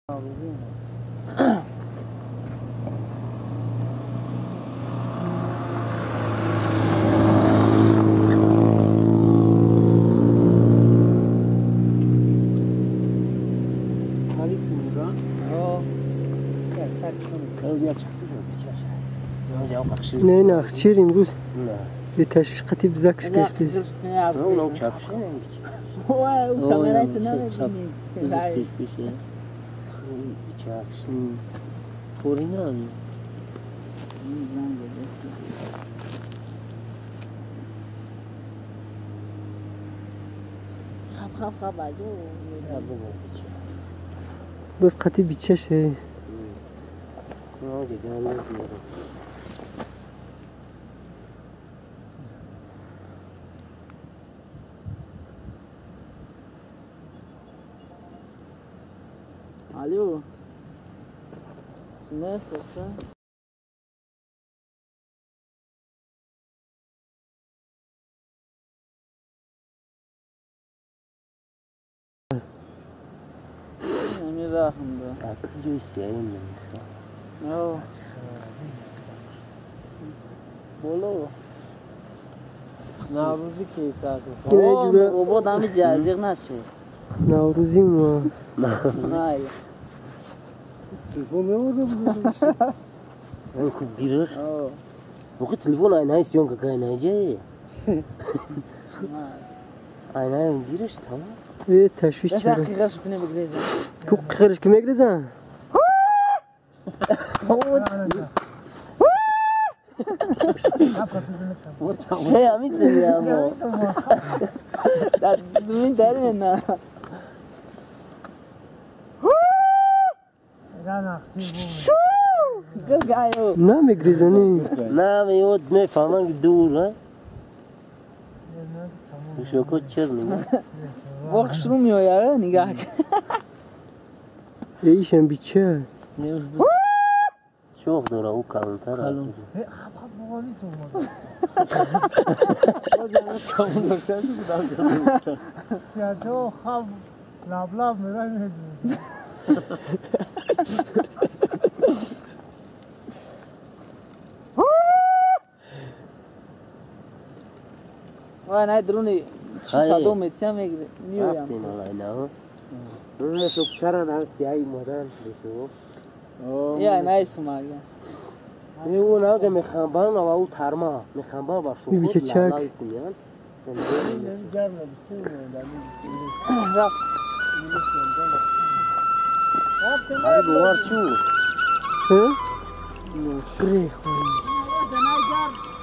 نه نه چیریم امروز به تشویقاتی بزکش گشتی اونم چپشه او کامرای تو نمیدونی پیش پیشه چپش فوری نانی خب باجو بس قطی بیچشه نه دیگه نمیدونم Alo. Ne sesler? Emir rahimde. Artık göstereyim ben. Yo. Bolo. Navruzu ki istersen. O bu adamı cazir nasıl? نوروزیم ما Hayır. Telefon ne orada bu? Ben kup girer. Bu telefon aynı istiyorsun ki kaynayacak. Aynı girer tamam. تشویش Nasıl چرا hakikaten şüphene bekleyeceğim? تو خیرش که میگریزن Şey yapmışsın ya bu. Zümrüt der mi ne? Gagayo. نه میگریزنی Ne mi ne falan dur ha. Bu şoko çırnı. Bakıştırmıyor ya nigah. ایشم بیچه Ne bu? Çok doğru o kalın taraf. Kalın. سیاده خواب لابلاب میرای میدونی Vay ne drone sado metya megre. Niye ya? Raftin olay ne o? Rune çok çaran ha siyahı model şu. Ya ne ismi ya? Ne o ne olacak mekhamban ama o tarma mekhamban var şu. Bir şey çak. نمیجرم بسیم Raf. Hadi bu var şu. ها؟ گریخ Dana gar.